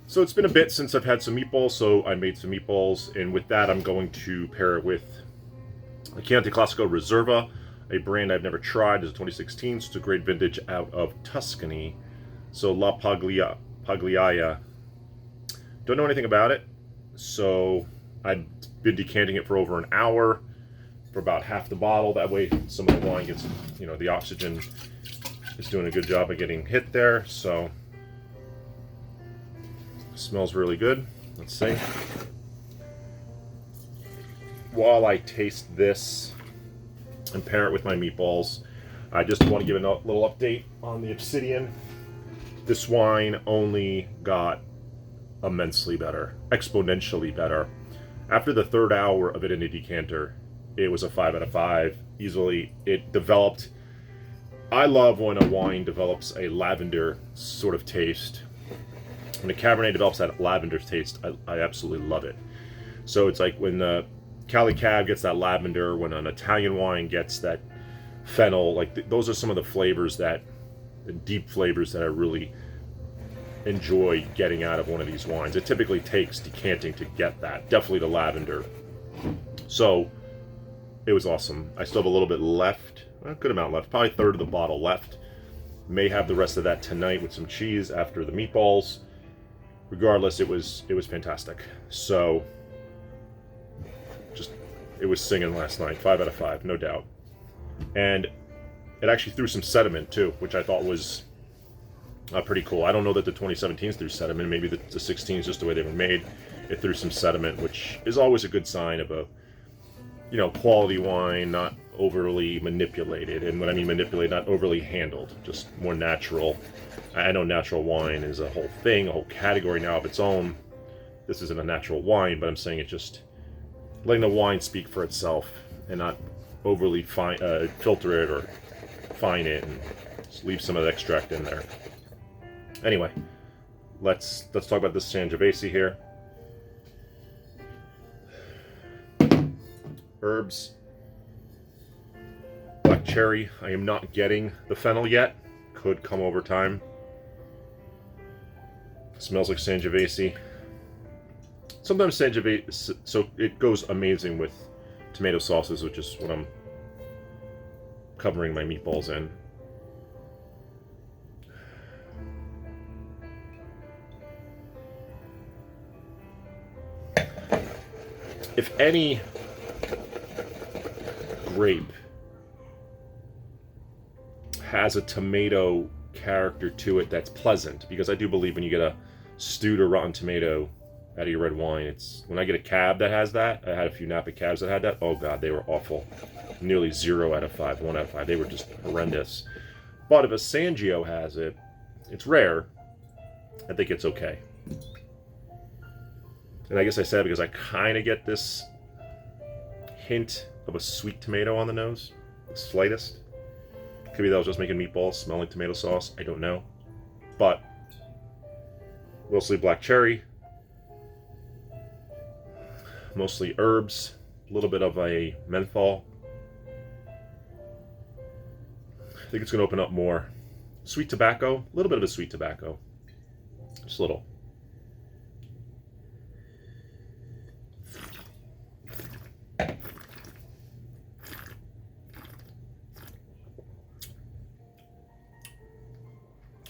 So it's been a bit since I've had some meatballs, so I made some meatballs, and with that I'm going to pair it with a Chianti Classico Riserva, a brand I've never tried. It's a 2016, so it's a great vintage out of Tuscany. So Pagliaia. Don't know anything about it, so I've been decanting it for over an hour for about half the bottle. That way some of the wine gets, the oxygen is doing a good job of getting hit there. So smells really good. Let's see. While I taste this and pair it with my meatballs, I just want to give a little update on the Obsidian. This wine only got immensely better, exponentially better. After the third hour of it in a decanter, it was a 5 out of 5 easily. It developed, I love when a wine develops a lavender sort of taste. When a Cabernet develops that lavender taste, I absolutely love it. So it's like when the Cali Cab gets that lavender, when an Italian wine gets that fennel, like those are some of the flavors the deep flavors that I really enjoy getting out of one of these wines. It typically takes decanting to get that, definitely the lavender. So it was awesome. I still have a little bit left, a good amount left, probably a third of the bottle left. May have the rest of that tonight with some cheese after the meatballs. Regardless, it was fantastic. So it was singing last night. 5 out of 5, no doubt. And it actually threw some sediment too, which I thought was pretty cool. I don't know that the 2017s threw sediment. Maybe the 16s, just the way they were made, it threw some sediment, which is always a good sign of a quality wine, not overly manipulated. And when I mean manipulated, not overly handled, just more natural. I know natural wine is a whole thing, a whole category now of its own. This isn't a natural wine, but I'm saying it's just letting the wine speak for itself and not overly filter it or fine it and just leave some of the extract in there. Anyway, let's talk about this Sangiovese here. Herbs, black cherry. I am not getting the fennel yet. Could come over time. Smells like Sangiovese. Sometimes Sangiovese, so it goes amazing with tomato sauces, which is what I'm covering my meatballs in. If any grape has a tomato character to it that's pleasant, because I do believe when you get a stewed or rotten tomato out of your red wine, it's when I get a cab that has that. I had a few Napa cabs that had that. Oh god, they were awful. Nearly 0 out of 5, 1 out of 5. They were just horrendous. But if a Sangio has it, it's rare. I think it's okay. And I guess I said because I kind of get this hint of a sweet tomato on the nose, the slightest. Could be that I was just making meatballs, smelling tomato sauce. I don't know. But mostly black cherry, mostly herbs, a little bit of a menthol. I think it's going to open up more. Sweet tobacco, a little bit of a sweet tobacco. Just a little.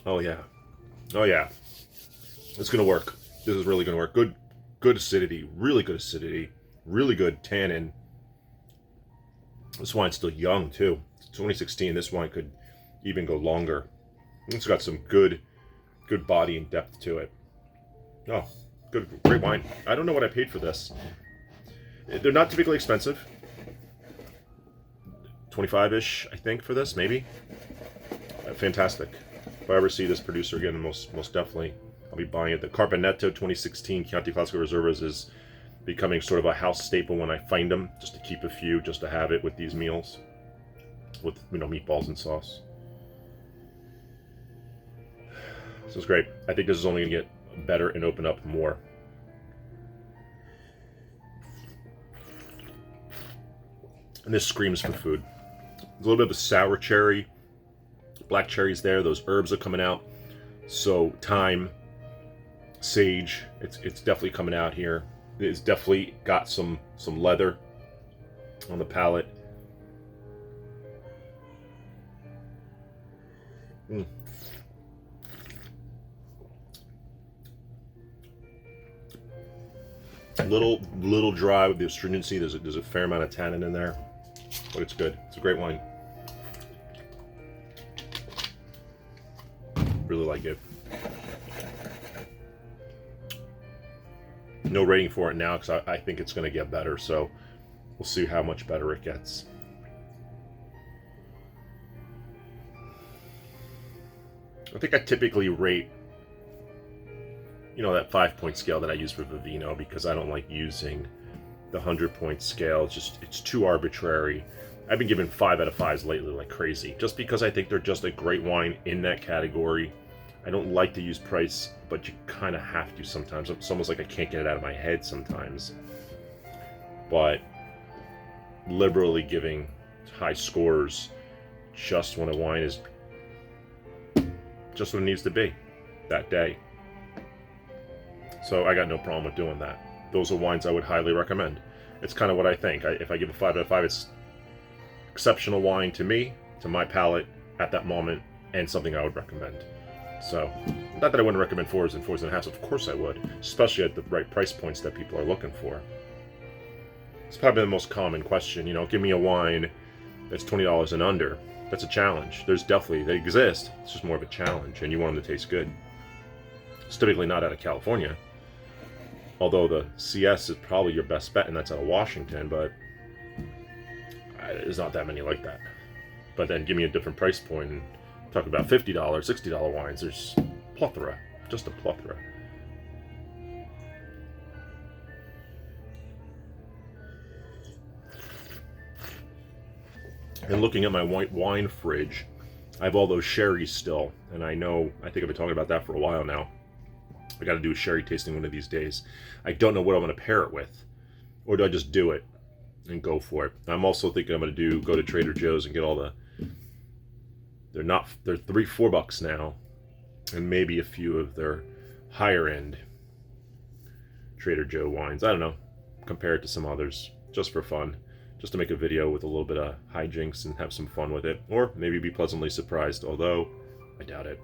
Oh yeah. Oh yeah. It's going to work. This is really going to work. Good acidity, really good acidity, really good tannin. This wine's still young too. It's 2016. This wine could even go longer. It's got some good body and depth to it. Oh, great wine. I don't know what I paid for this. They're not typically expensive. 25-ish, I think, for this, maybe. Fantastic. If I ever see this producer again, most definitely I'll be buying it. The Carpenetto 2016 Chianti Classico Reservas is becoming sort of a house staple when I find them, just to keep a few, just to have it with these meals, with meatballs and sauce. This is great. I think this is only going to get better and open up more. And this screams for food. There's a little bit of a sour cherry, black cherries there. Those herbs are coming out. So thyme, sage. It's definitely coming out here. It's definitely got some leather on the palate. Mm. Little dry with the astringency. There's a fair amount of tannin in there, but it's good. It's a great wine. Really like it. No rating for it now because I think it's going to get better. So we'll see how much better it gets. I think I typically rate, you know, that 5-point scale that I use for Vivino, because I don't like using the 100-point scale. It's too arbitrary. I've been giving 5 out of 5s lately like crazy, just because I think they're just a great wine in that category. I don't like to use price, but you kind of have to sometimes. It's almost like I can't get it out of my head sometimes. But liberally giving high scores just when a wine is just what it needs to be that day. So I got no problem with doing that. Those are wines I would highly recommend. It's kind of what I think. If I give a 5 out of 5, it's exceptional wine to me, to my palate at that moment, and something I would recommend. So, not that I wouldn't recommend 4s and 4.5s, of course I would, especially at the right price points that people are looking for. It's probably the most common question, you know, give me a wine that's $20 and under. That's a challenge. They exist. It's just more of a challenge, and you want them to taste good. It's typically not out of California, although the CS is probably your best bet, and that's out of Washington, but there's not that many like that. But then give me a different price point and talk about $50, $60 wines. There's plethora, just a plethora. And looking at my white wine fridge, I have all those sherries still, and I think I've been talking about that for a while now. I got to do a sherry tasting one of these days. I don't know what I'm going to pair it with, or do I just do it and go for it? I'm also thinking I'm going to go to Trader Joe's and get all they're $3-4 now, and maybe a few of their higher end Trader Joe wines. I don't know, compare it to some others just for fun, just to make a video with a little bit of hijinks and have some fun with it, or maybe be pleasantly surprised, although I doubt it.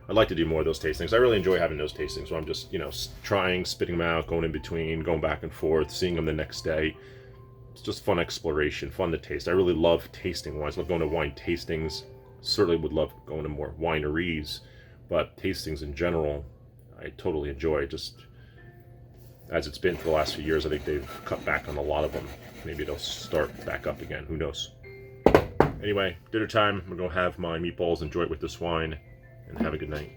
I'd like to do more of those tastings. I really enjoy having those tastings where I'm just, you know, trying, spitting them out, going in between, going back and forth, seeing them the next day. It's just fun exploration, fun to taste. I really love tasting wines. I love going to wine tastings. Certainly would love going to more wineries, but tastings in general, I totally enjoy. Just as it's been for the last few years, I think they've cut back on a lot of them. Maybe they'll start back up again. Who knows? Anyway, dinner time. I'm going to have my meatballs, enjoy it with this wine, and have a good night.